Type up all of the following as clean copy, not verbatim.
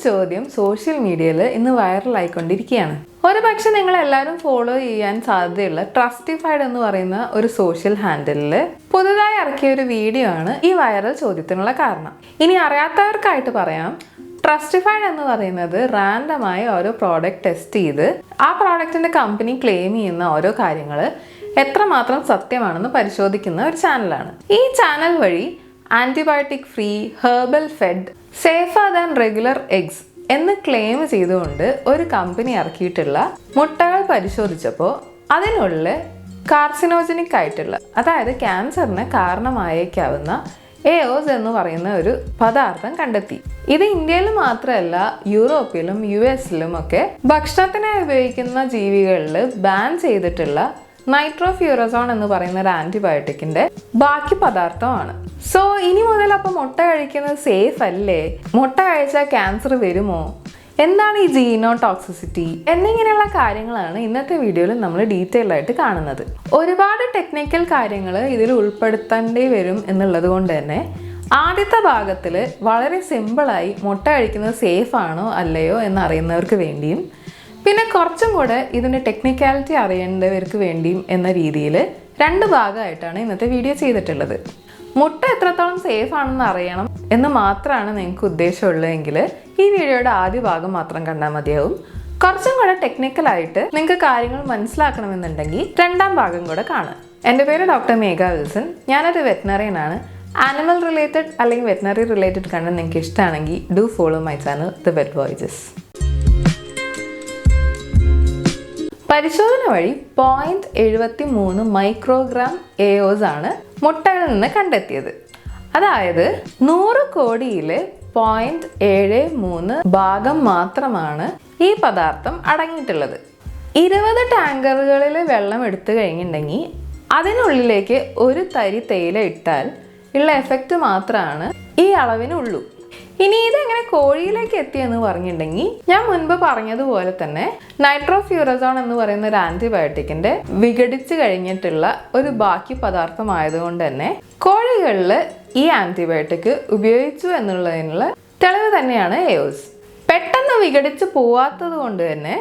ചോദ്യം സോഷ്യൽ മീഡിയയിൽ ഇന്ന് വൈറലായിക്കൊണ്ടിരിക്കുകയാണ്. ഒരുപക്ഷെ നിങ്ങൾ എല്ലാവരും ഫോളോ ചെയ്യാൻ സാധ്യതയുള്ള ട്രസ്റ്റിഫൈഡ് എന്ന് പറയുന്ന ഒരു സോഷ്യൽ ഹാൻഡിലിൽ പുതുതായി ഇറക്കിയ ഒരു വീഡിയോ ആണ് ഈ വൈറൽ ചോദ്യത്തിനുള്ള കാരണം. ഇനി അറിയാത്തവർക്കായിട്ട് പറയാം, ട്രസ്റ്റിഫൈഡ് എന്ന് പറയുന്നത് റാൻഡമായി ഓരോ പ്രോഡക്റ്റ് ടെസ്റ്റ് ചെയ്ത് ആ പ്രോഡക്റ്റിന്റെ കമ്പനി ക്ലെയിം ചെയ്യുന്ന ഓരോ കാര്യങ്ങൾ എത്രമാത്രം സത്യമാണെന്ന് പരിശോധിക്കുന്ന ഒരു ചാനലാണ്. ഈ ചാനൽ വഴി antibiotic free, herbal fed, safer than regular eggs എന്ന് ക്ലെയിം ചെയ്തുകൊണ്ട് ഒരു കമ്പനി ഇറക്കിയിട്ടുള്ള മുട്ടകൾ പരിശോധിച്ചപ്പോൾ അതിനുള്ളിൽ കാർസിനോജനിക് ആയിട്ടുള്ള, അതായത് ക്യാൻസറിന് കാരണമായേക്കാവുന്ന എയോസ് എന്ന് പറയുന്ന ഒരു പദാർത്ഥം കണ്ടെത്തി. ഇത് ഇന്ത്യയിൽ മാത്രമല്ല, യൂറോപ്പിലും US-ലും ഒക്കെ ഭക്ഷണത്തിനായി ഉപയോഗിക്കുന്ന ജീവികളിൽ ബാൻ ചെയ്തിട്ടുള്ള നൈട്രോഫ്യൂറസോൺ എന്ന് പറയുന്ന ഒരു ആന്റിബയോട്ടിക്കിന്റെ ബാക്കി പദാർത്ഥമാണ്. സോ ഇനി മുതൽ അപ്പോൾ മുട്ട കഴിക്കുന്നത് സേഫ് അല്ലേ? മുട്ട കഴിച്ചാൽ ക്യാൻസർ വരുമോ? എന്താണ് ഈ ജീനോടോക്സിസിറ്റി എന്നിങ്ങനെയുള്ള കാര്യങ്ങളാണ് ഇന്നത്തെ വീഡിയോയിൽ നമ്മൾ ഡീറ്റെയിൽ ആയിട്ട് കാണുന്നത്. ഒരുപാട് ടെക്നിക്കൽ കാര്യങ്ങൾ ഇതിൽ ഉൾപ്പെടുത്തേണ്ടി വരും എന്നുള്ളത് കൊണ്ട് തന്നെ ആദ്യത്തെ ഭാഗത്തിൽ വളരെ സിമ്പിളായി മുട്ട കഴിക്കുന്നത് സേഫ് ആണോ അല്ലയോ എന്നറിയുന്നവർക്ക് വേണ്ടിയും പിന്നെ കുറച്ചും കൂടെ ഇതിൻ്റെ ടെക്നിക്കാലിറ്റി അറിയേണ്ടവർക്ക് വേണ്ടിയും എന്ന രീതിയിൽ രണ്ട് ഭാഗമായിട്ടാണ് ഇന്നത്തെ വീഡിയോ ചെയ്തിട്ടുള്ളത്. മുട്ട എത്രത്തോളം സേഫ് ആണെന്ന് അറിയണം എന്ന് മാത്രമാണ് നിങ്ങൾക്ക് ഉദ്ദേശമുള്ളതെങ്കിൽ ഈ വീഡിയോയുടെ ആദ്യ ഭാഗം മാത്രം കണ്ടാൽ മതിയാവും. കുറച്ചും കൂടെ ടെക്നിക്കലായിട്ട് നിങ്ങൾക്ക് കാര്യങ്ങൾ മനസ്സിലാക്കണമെന്നുണ്ടെങ്കിൽ രണ്ടാം ഭാഗം കൂടെ കാണാം. എൻ്റെ പേര് ഡോക്ടർ മേഘ വിൽസൺ. ഞാനൊരു വെറ്റിനറിയൻ ആണ്. ആനിമൽ റിലേറ്റഡ് അല്ലെങ്കിൽ വെറ്റിനറി റിലേറ്റഡ് കണ്ടന്റ് നിങ്ങൾക്ക് ഇഷ്ടമാണെങ്കിൽ do follow my channel the vet voices. പരിശോധന വഴി 0.73 മൈക്രോഗ്രാം എയോസ് ആണ് മുട്ടകളിൽ നിന്ന് കണ്ടെത്തിയത്. അതായത് 100 കോടിയിൽ 0.73 ഭാഗം മാത്രമാണ് ഈ പദാർത്ഥം അടങ്ങിയിട്ടുള്ളത്. 20 ടാങ്കറുകളിൽ വെള്ളം എടുത്തു കഴിഞ്ഞിട്ടുണ്ടെങ്കിൽ അതിനുള്ളിലേക്ക് ഒരു തരി തേയില ഇട്ടാൽ ഉള്ള എഫക്റ്റ് മാത്രമാണ് ഈ അളവിനുള്ളൂ. ഇനി ഇതെങ്ങനെ കോഴിയിലേക്ക് എത്തിയെന്ന് പറഞ്ഞിട്ടുണ്ടെങ്കിൽ ഞാൻ മുൻപ് പറഞ്ഞതുപോലെ തന്നെ നൈട്രോഫ്യൂറസോൺ എന്ന് പറയുന്ന ഒരു ആന്റിബയോട്ടിക്കിന്റെ വിഘടിച്ച് കഴിഞ്ഞിട്ടുള്ള ഒരു ബാക്കി പദാർത്ഥമായതുകൊണ്ട് തന്നെ കോഴികളിൽ ഈ ആന്റിബയോട്ടിക് ഉപയോഗിച്ചു എന്നുള്ളതിനുള്ള തെളിവ് തന്നെയാണ് എയോസ്. പെട്ടെന്ന് വിഘടിച്ച് പോവാത്തത് കൊണ്ട് തന്നെ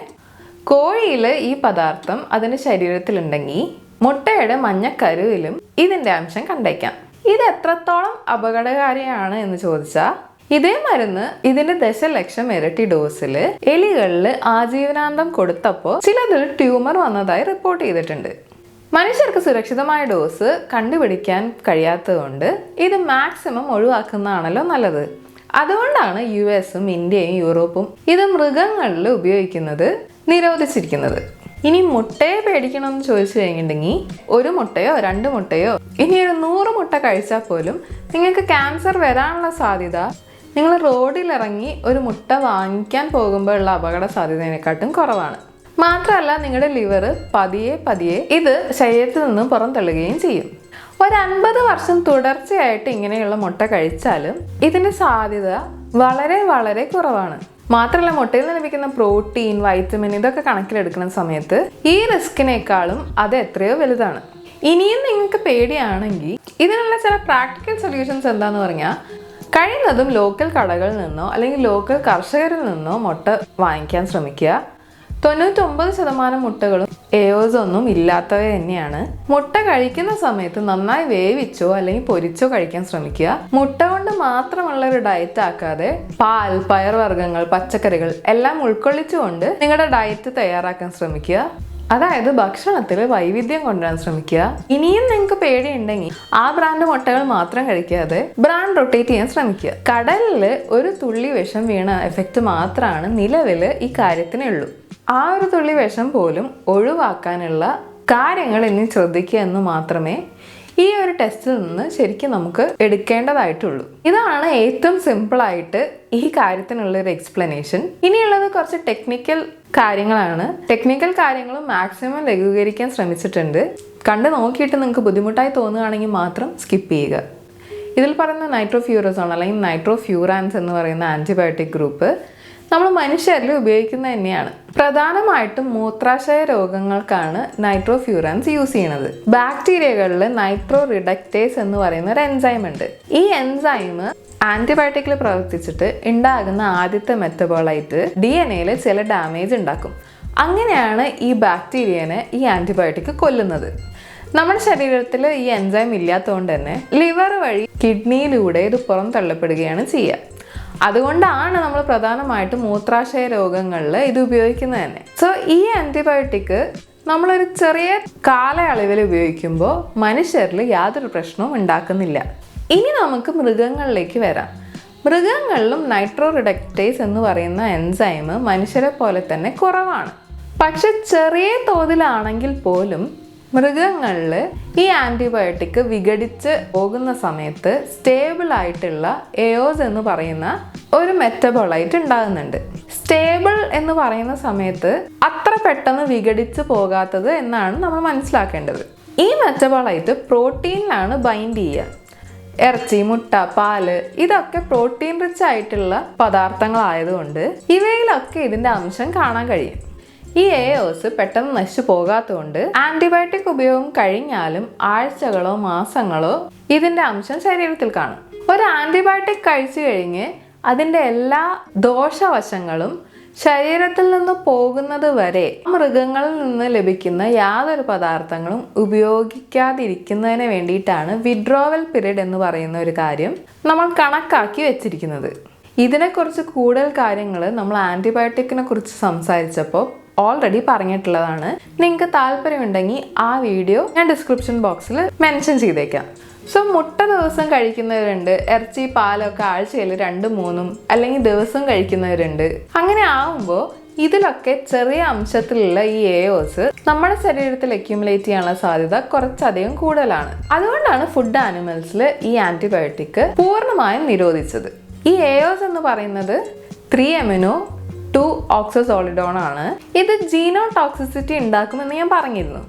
കോഴിയിൽ ഈ പദാർത്ഥം അതിൻ്റെ ശരീരത്തിലുണ്ടെങ്കിൽ മുട്ടയുടെ മഞ്ഞക്കരുവിലും ഇതിൻ്റെ അംശം കണ്ടേക്കാം. ഇത് എത്രത്തോളം അപകടകാരിയാണ് എന്ന് ചോദിച്ചാൽ, ഇതേ മരുന്ന് ഇതിന്റെ 10,00,000 ഇരട്ടി ഡോസിൽ എലികളിൽ ആജീവനാന്തം കൊടുത്തപ്പോൾ ചിലതിൽ ട്യൂമർ വന്നതായി റിപ്പോർട്ട് ചെയ്തിട്ടുണ്ട്. മനുഷ്യർക്ക് സുരക്ഷിതമായ ഡോസ് കണ്ടുപിടിക്കാൻ കഴിയാത്തതുകൊണ്ട് ഇത് മാക്സിമം ഒഴിവാക്കുന്നതാണല്ലോ നല്ലത്. അതുകൊണ്ടാണ് US-ഉം ഇന്ത്യയും യൂറോപ്പും ഇത് മൃഗങ്ങളിൽ ഉപയോഗിക്കുന്നത് നിരോധിച്ചിരിക്കുന്നത്. ഇനി മുട്ടയെ പേടിക്കണമെന്ന് ചോദിച്ചു കഴിഞ്ഞിട്ടുണ്ടെങ്കിൽ ഒരു മുട്ടയോ 2 മുട്ടയോ ഇനി ഒരു 100 മുട്ട കഴിച്ചാൽ പോലും നിങ്ങൾക്ക് ക്യാൻസർ വരാനുള്ള സാധ്യത നിങ്ങൾ റോഡിലിറങ്ങി ഒരു മുട്ട വാങ്ങിക്കാൻ പോകുമ്പോഴുള്ള അപകട സാധ്യതയെക്കാട്ടും കുറവാണ്. മാത്രമല്ല നിങ്ങളുടെ ലിവർ പതിയെ ഇത് ശരീരത്തിൽ നിന്നും പുറന്തള്ളുകയും ചെയ്യും. ഒരു 50 വർഷം തുടർച്ചയായിട്ട് ഇങ്ങനെയുള്ള മുട്ട കഴിച്ചാലും ഇതിൻ്റെ സാധ്യത വളരെ വളരെ കുറവാണ്. മാത്രമല്ല മുട്ടയിൽ നിന്ന് ലഭിക്കുന്ന പ്രോട്ടീൻ, വൈറ്റമിൻ ഇതൊക്കെ കണക്കിലെടുക്കുന്ന സമയത്ത് ഈ റിസ്കിനേക്കാളും അത് എത്രയോ വലുതാണ്. ഇനിയും നിങ്ങൾക്ക് പേടിയാണെങ്കിൽ ഇതിനുള്ള ചില പ്രാക്ടിക്കൽ സൊല്യൂഷൻസ് എന്താന്ന് പറഞ്ഞാൽ, കഴിയുന്നതും ലോക്കൽ കടകളിൽ നിന്നോ അല്ലെങ്കിൽ ലോക്കൽ കർഷകരിൽ നിന്നോ മുട്ട വാങ്ങിക്കാൻ ശ്രമിക്കുക. 99% മുട്ടകളും എയോസ് ഒന്നും ഇല്ലാത്തവ തന്നെയാണ്. മുട്ട കഴിക്കുന്ന സമയത്ത് നന്നായി വേവിച്ചോ അല്ലെങ്കിൽ പൊരിച്ചോ കഴിക്കാൻ ശ്രമിക്കുക. മുട്ട കൊണ്ട് മാത്രമുള്ള ഒരു ഡയറ്റ് ആക്കാതെ പാൽ, പയർവർഗ്ഗങ്ങൾ, പച്ചക്കറികൾ എല്ലാം ഉൾക്കൊള്ളിച്ചുകൊണ്ട് നിങ്ങളുടെ ഡയറ്റ് തയ്യാറാക്കാൻ ശ്രമിക്കുക. അതായത് ഭക്ഷണത്തിൽ വൈവിധ്യം കൊണ്ടുവരാൻ ശ്രമിക്കുക. ഇനിയും നിങ്ങൾക്ക് പേടിയുണ്ടെങ്കിൽ ആ ബ്രാൻഡ് മുട്ടകൾ മാത്രം കഴിക്കാതെ ബ്രാൻഡ് റൊട്ടേറ്റ് ചെയ്യാൻ ശ്രമിക്കുക. കടലിൽ ഒരു തുള്ളി വിഷം വീണ എഫക്റ്റ് മാത്രമാണ് നിലവിൽ ഈ കാര്യത്തിനുള്ളൂ. ആ ഒരു തുള്ളി വിഷം പോലും ഒഴിവാക്കാനുള്ള കാര്യങ്ങൾ ഇനി ശ്രദ്ധിക്കുക എന്ന് മാത്രമേ ഈ ഒരു ടെസ്റ്റിൽ നിന്ന് ശരിക്കും നമുക്ക് എടുക്കേണ്ടതായിട്ടുള്ളൂ. ഇതാണ് ഏറ്റവും സിമ്പിളായിട്ട് ഈ കാര്യത്തിനുള്ളൊരു എക്സ്പ്ലനേഷൻ. ഇനിയുള്ളത് കുറച്ച് ടെക്നിക്കൽ കാര്യങ്ങളാണ്. ടെക്നിക്കൽ കാര്യങ്ങളും മാക്സിമം ലഘൂകരിക്കാൻ ശ്രമിച്ചിട്ടുണ്ട്. കണ്ട് നോക്കിയിട്ട് നിങ്ങൾക്ക് ബുദ്ധിമുട്ടായി തോന്നുകയാണെങ്കിൽ മാത്രം സ്കിപ്പ് ചെയ്യുക. ഇതിൽ പറയുന്ന നൈട്രോഫ്യൂറസോൺ അല്ലെങ്കിൽ നൈട്രോഫ്യൂറാൻസ് എന്ന് പറയുന്ന ആന്റിബയോട്ടിക് ഗ്രൂപ്പ് നമ്മൾ മനുഷ്യരിൽ ഉപയോഗിക്കുന്നത് തന്നെയാണ്. പ്രധാനമായിട്ടും മൂത്രാശയ രോഗങ്ങൾക്കാണ് നൈട്രോഫ്യൂറാൻസ് യൂസ് ചെയ്യുന്നത്. ബാക്ടീരിയകളിൽ നൈട്രോ റിഡക്റ്റേസ് എന്ന് പറയുന്ന ഒരു എൻസൈം ഉണ്ട്. ഈ എൻസൈം ആന്റിബയോട്ടിക്കിൽ പ്രവർത്തിച്ചിട്ട് ഉണ്ടാകുന്ന ആദ്യത്തെ മെറ്റബോളൈറ്റ് DNA-യിൽ ചില ഡാമേജ് ഉണ്ടാക്കും. അങ്ങനെയാണ് ഈ ബാക്ടീരിയനെ ഈ ആന്റിബയോട്ടിക് കൊല്ലുന്നത്. നമ്മുടെ ശരീരത്തിൽ ഈ എൻസൈം ഇല്ലാത്തതുകൊണ്ട് തന്നെ ലിവർ വഴി കിഡ്നിയിലൂടെ ഇത് പുറന്തള്ളപ്പെടുകയാണ് ചെയ്യുക. അതുകൊണ്ടാണ് നമ്മൾ പ്രധാനമായിട്ടും മൂത്രാശയ രോഗങ്ങളിൽ ഇത് ഉപയോഗിക്കുന്നത് തന്നെ. സോ ഈ ആന്റിബയോട്ടിക് നമ്മളൊരു ചെറിയ കാലയളവിൽ ഉപയോഗിക്കുമ്പോൾ മനുഷ്യരിൽ യാതൊരു പ്രശ്നവും ഉണ്ടാക്കുന്നില്ല. ഇനി നമുക്ക് മൃഗങ്ങളിലേക്ക് വരാം. മൃഗങ്ങളിലും നൈട്രോ റിഡക്റ്റേസ് എന്ന് പറയുന്ന എൻസൈം മനുഷ്യരെ പോലെ തന്നെ കുറവാണ്. പക്ഷെ ചെറിയ തോതിലാണെങ്കിൽ പോലും മൃഗങ്ങളിൽ ഈ ആന്റിബയോട്ടിക് വിഘടിച്ച് പോകുന്ന സമയത്ത് സ്റ്റേബിൾ ആയിട്ടുള്ള എയോസ് എന്ന് പറയുന്ന ഒരു മെറ്റബോളൈറ്റ് ഉണ്ടാകുന്നുണ്ട്. സ്റ്റേബിൾ എന്ന് പറയുന്ന സമയത്ത് അത്ര പെട്ടെന്ന് വിഘടിച്ച് പോകാത്തത് എന്നാണ് നമ്മൾ മനസ്സിലാക്കേണ്ടത്. ഈ മെറ്റബോളൈറ്റ് പ്രോട്ടീനിലാണ് ബൈൻഡ് ചെയ്യുക. ഇറച്ചി, മുട്ട, പാല് ഇതൊക്കെ പ്രോട്ടീൻ റിച്ച് ആയിട്ടുള്ള പദാർത്ഥങ്ങളായതുകൊണ്ട് ഇവയിലൊക്കെ ഇതിൻ്റെ അംശം കാണാൻ കഴിയും. ഈ എയോസ് പെട്ടെന്ന് നശിച്ചു പോകാത്തതുകൊണ്ട് ആന്റിബയോട്ടിക് ഉപയോഗം കഴിഞ്ഞാലും ആഴ്ചകളോ മാസങ്ങളോ ഇതിൻ്റെ അംശം ശരീരത്തിൽ കാണും. ഒരു ആന്റിബയോട്ടിക് കഴിച്ചു കഴിഞ്ഞ് അതിൻ്റെ എല്ലാ ദോഷവശങ്ങളും ശരീരത്തിൽ നിന്ന് പോകുന്നത് വരെ മൃഗങ്ങളിൽ നിന്ന് ലഭിക്കുന്ന യാതൊരു പദാർത്ഥങ്ങളും ഉപയോഗിക്കാതിരിക്കുന്നതിന് വേണ്ടിയിട്ടാണ് വിഡ്രോവൽ പീരീഡ് എന്ന് പറയുന്ന ഒരു കാര്യം നമ്മൾ കണക്കാക്കി വെച്ചിരിക്കുന്നത്. ഇതിനെക്കുറിച്ച് കൂടുതൽ കാര്യങ്ങൾ നമ്മൾ ആന്റിബയോട്ടിക്കിനെ കുറിച്ച് സംസാരിച്ചപ്പോൾ ഓൾറെഡി പറഞ്ഞിട്ടുള്ളതാണ്. നിങ്ങൾക്ക് താല്പര്യമുണ്ടെങ്കിൽ ആ വീഡിയോ ഞാൻ ഡിസ്ക്രിപ്ഷൻ ബോക്സിൽ മെൻഷൻ ചെയ്തേക്കാം. സോ മുട്ട ദിവസം കഴിക്കുന്നവരുണ്ട്, ഇറച്ചി പാലൊക്കെ ആഴ്ചയിൽ 2-3 അല്ലെങ്കിൽ ദിവസം കഴിക്കുന്നവരുണ്ട്. അങ്ങനെ ആവുമ്പോൾ ഇതിലൊക്കെ ചെറിയ അംശത്തിലുള്ള ഈ എയോസ് നമ്മുടെ ശരീരത്തിൽ അക്യുമുലേറ്റ് ചെയ്യാനുള്ള സാധ്യത കുറച്ചധികം കൂടുതലാണ്. അതുകൊണ്ടാണ് ഫുഡ് ആനിമൽസിൽ ഈ ആന്റിബയോട്ടിക് പൂർണ്ണമായും നിരോധിച്ചത്. ഈ എയോസ് എന്ന് പറയുന്നത് 3-amino-2-oxazolidone ആണ്. ഇത് ജീനോടോക്സിസിറ്റി ഉണ്ടാക്കുമെന്ന് ഞാൻ പറഞ്ഞിരുന്നു.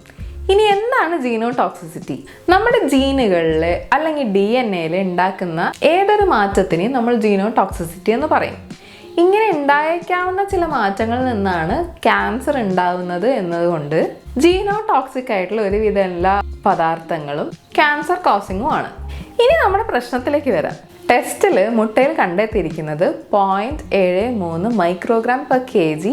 ഇനി എന്താണ് ജീനോടോക്സിസിറ്റി? നമ്മുടെ ജീനുകളിൽ അല്ലെങ്കിൽ DNA-യിൽ ഉണ്ടാക്കുന്ന ഏതൊരു മാറ്റത്തിനെയും നമ്മൾ ജീനോടോക്സിസിറ്റി എന്ന് പറയും. ഇങ്ങനെ ഉണ്ടായേക്കാവുന്ന ചില മാറ്റങ്ങളിൽ നിന്നാണ് ക്യാൻസർ ഉണ്ടാവുന്നത് എന്നതുകൊണ്ട് ജീനോടോക്സിക് ആയിട്ടുള്ള ഒരുവിധ എല്ലാ പദാർത്ഥങ്ങളും ക്യാൻസർ കോസിങ്ങും ആണ്. ഇനി നമ്മുടെ പ്രശ്നത്തിലേക്ക് വരാം. ടെസ്റ്റിൽ മുട്ടയിൽ കണ്ടെത്തിയിരിക്കുന്നത് 0.73 മൈക്രോഗ്രാം പെർ kg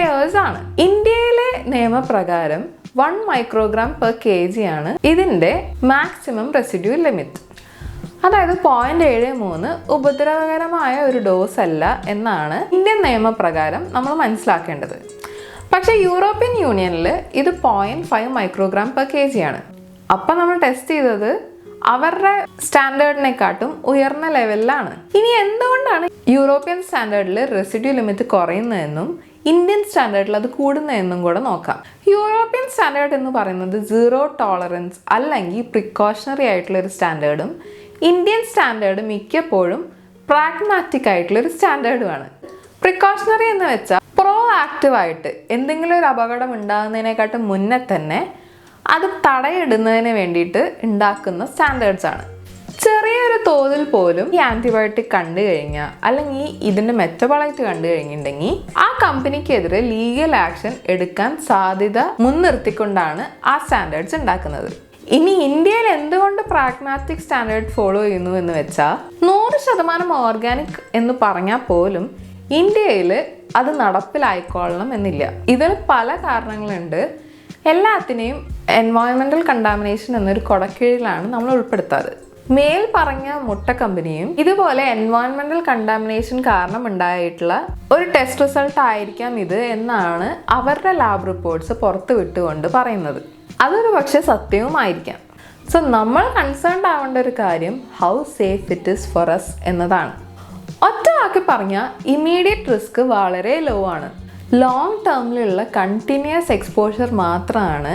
എയോസ് ആണ്. ഇന്ത്യയിലെ നിയമപ്രകാരം 1 മൈക്രോഗ്രാം പെർ kg ആണ് ഇതിൻ്റെ മാക്സിമം റെസിഡ്യൂ ലിമിറ്റ്. അതായത് 0.73 ഉപദ്രവകരമായ ഒരു ഡോസ് അല്ല എന്നാണ് ഇന്ത്യൻ നിയമപ്രകാരം നമ്മൾ മനസ്സിലാക്കേണ്ടത്. പക്ഷേ യൂറോപ്യൻ യൂണിയനിൽ ഇത് 0.5 മൈക്രോഗ്രാം പെർ kg ആണ്. അപ്പം നമ്മൾ ടെസ്റ്റ് ചെയ്തത് അവരുടെ സ്റ്റാൻഡേർഡിനെക്കാട്ടും ഉയർന്ന ലെവലിലാണ്. ഇനി എന്തുകൊണ്ടാണ് യൂറോപ്യൻ സ്റ്റാൻഡേർഡിൽ റെസിഡ്യൂ ലിമിറ്റ് കുറയുന്നതെന്നും ഇന്ത്യൻ സ്റ്റാൻഡേർഡിൽ അത് കൂടുന്നതെന്നും കൂടെ നോക്കാം. യൂറോപ്യൻ സ്റ്റാൻഡേർഡ് എന്ന് പറയുന്നത് 0 ടോളറൻസ് അല്ലെങ്കിൽ പ്രിക്കോഷണറി ആയിട്ടുള്ളൊരു സ്റ്റാൻഡേർഡും ഇന്ത്യൻ സ്റ്റാൻഡേർഡ് മിക്കപ്പോഴും പ്രാഗ്മാറ്റിക് ആയിട്ടുള്ളൊരു സ്റ്റാൻഡേർഡുമാണ്. പ്രിക്കോഷണറി എന്ന് വെച്ചാൽ പ്രോ ആക്റ്റീവായിട്ട് എന്തെങ്കിലും ഒരു അപകടം ഉണ്ടാകുന്നതിനെക്കാട്ടും മുന്നേ തന്നെ അത് തടയിടുന്നതിന് വേണ്ടിയിട്ട് ഉണ്ടാക്കുന്ന സ്റ്റാൻഡേർഡ്സ് ആണ്. ചെറിയൊരു തോതിൽ പോലും ഈ ആന്റിബയോട്ടിക് കണ്ടു കഴിഞ്ഞാൽ അല്ലെങ്കിൽ ഇതിൻ്റെ മെറ്റബോളൈറ്റ് കണ്ടു കഴിഞ്ഞിട്ടുണ്ടെങ്കിൽ ആ കമ്പനിക്കെതിരെ ലീഗൽ ആക്ഷൻ എടുക്കാൻ സാധ്യത മുൻനിർത്തിക്കൊണ്ടാണ് ആ സ്റ്റാൻഡേർഡ്സ് ഉണ്ടാക്കുന്നത്. ഇനി ഇന്ത്യയിൽ എന്തുകൊണ്ട് പ്രാഗ്മാറ്റിക് സ്റ്റാൻഡേർഡ് ഫോളോ ചെയ്യുന്നു എന്ന് വെച്ചാൽ 100% ഓർഗാനിക് എന്ന് പറഞ്ഞാൽ പോലും ഇന്ത്യയിൽ അത് നടപ്പിലായിക്കൊള്ളണം എന്നില്ല. ഇതിൽ പല കാരണങ്ങളുണ്ട്. എല്ലാത്തിനെയും എൻവയോൺമെൻറ്റൽ കണ്ടാമിനേഷൻ എന്നൊരു കൊടക്കീഴിലാണ് നമ്മൾ ഉൾപ്പെടുത്താറ്. മേൽ പറഞ്ഞ മുട്ട കമ്പനിയും ഇതുപോലെ എൻവയോൺമെൻറ്റൽ കണ്ടാമിനേഷൻ കാരണം ഉണ്ടായിട്ടുള്ള ഒരു ടെസ്റ്റ് റിസൾട്ട് ആയിരിക്കാം ഇത് എന്നാണ് അവരുടെ ലാബ് റിപ്പോർട്ട്സ് പുറത്തു വിട്ടുകൊണ്ട് പറയുന്നത്. അതൊരു പക്ഷേ സത്യവുമായിരിക്കാം. സോ നമ്മൾ കൺസേൺഡ് ആവേണ്ട ഒരു കാര്യം how safe it is for us എന്നതാണ്. ഒറ്റ വാക്കി പറഞ്ഞാൽ ഇമ്മീഡിയറ്റ് റിസ്ക് വളരെ ലോ ആണ്. ലോങ് ടേമിലുള്ള കണ്ടിന്യൂസ് എക്സ്പോഷർ മാത്രമാണ്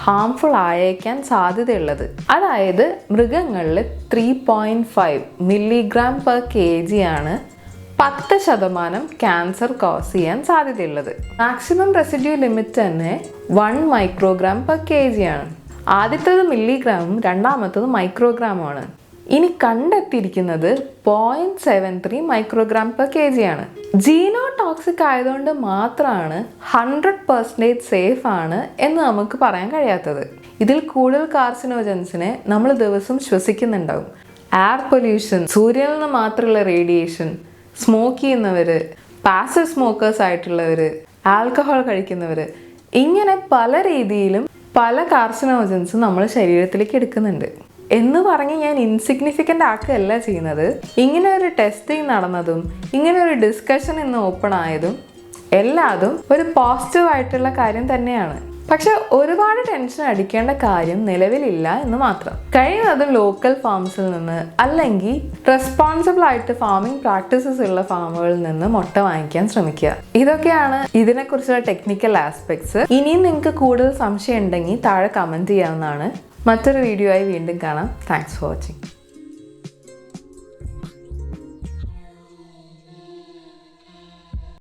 ഹാംഫുൾ ആയേക്കാൻ സാധ്യതയുള്ളത്. അതായത് മൃഗങ്ങളിൽ 3.5 മില്ലിഗ്രാം പെർ kg ആണ് 10% ക്യാൻസർ കോസ് ചെയ്യാൻ സാധ്യതയുള്ളത്. മാക്സിമം റെസിഡ്യൂ ലിമിറ്റ് തന്നെ 1 മൈക്രോഗ്രാം പെർ kg ആണ്. ആദ്യത്തേത് മില്ലിഗ്രാമും രണ്ടാമത്തേത് മൈക്രോഗ്രാമുമാണ്. ഇനി കണ്ടെത്തിയിരിക്കുന്നത് 0.73 മൈക്രോഗ്രാം പെർ kg ആണ്. ജീനോടോക്സിക് ആയതുകൊണ്ട് മാത്രമാണ് 100% സേഫ് ആണ് എന്ന് നമുക്ക് പറയാൻ കഴിയാത്തത്. ഇതിൽ കൂടുതൽ കാർസിനോജൻസിനെ നമ്മൾ ദിവസം ശ്വസിക്കുന്നുണ്ടാവും. എയർ പൊല്യൂഷൻ, സൂര്യനിൽ നിന്ന് മാത്രമുള്ള റേഡിയേഷൻ, സ്മോക്ക് ചെയ്യുന്നവർ, പാസീവ് സ്മോക്കേഴ്സ് ആയിട്ടുള്ളവർ, ആൽക്കഹോൾ കഴിക്കുന്നവർ, ഇങ്ങനെ പല രീതിയിലും പല കാർസിനോജൻസും നമ്മൾ ശരീരത്തിലേക്ക് എടുക്കുന്നുണ്ട്. എന്ന് പറഞ്ഞ് ഞാൻ ഇൻസിഗ്നിഫിക്കൻ്റ് ആക്കുകയല്ല ചെയ്യുന്നത്. ഇങ്ങനെ ഒരു ടെസ്റ്റിംഗ് നടന്നതും ഇങ്ങനെ ഒരു ഡിസ്കഷൻ ഇന്ന് ഓപ്പൺ ആയതും എല്ലാതും ഒരു പോസിറ്റീവ് ആയിട്ടുള്ള കാര്യം തന്നെയാണ്. പക്ഷെ ഒരുപാട് ടെൻഷൻ അടിക്കേണ്ട കാര്യം നിലവിലില്ല എന്ന് മാത്രം. കഴിയുന്നതും ലോക്കൽ ഫാംസിൽ നിന്ന് അല്ലെങ്കിൽ റെസ്പോൺസിബിൾ ആയിട്ട് ഫാമിംഗ് പ്രാക്ടീസസ് ഉള്ള ഫാമുകളിൽ നിന്ന് മുട്ട വാങ്ങിക്കാൻ ശ്രമിക്കുക. ഇതൊക്കെയാണ് ഇതിനെക്കുറിച്ചുള്ള ടെക്നിക്കൽ ആസ്പെക്ട്സ്. ഇനിയും നിങ്ങൾക്ക് കൂടുതൽ സംശയം ഉണ്ടെങ്കിൽ താഴെ കമൻറ്റ് ചെയ്യാവുന്നതാണ്. മറ്റൊരു വീഡിയോ ആയി വീണ്ടും കാണാം. Thanks for watching.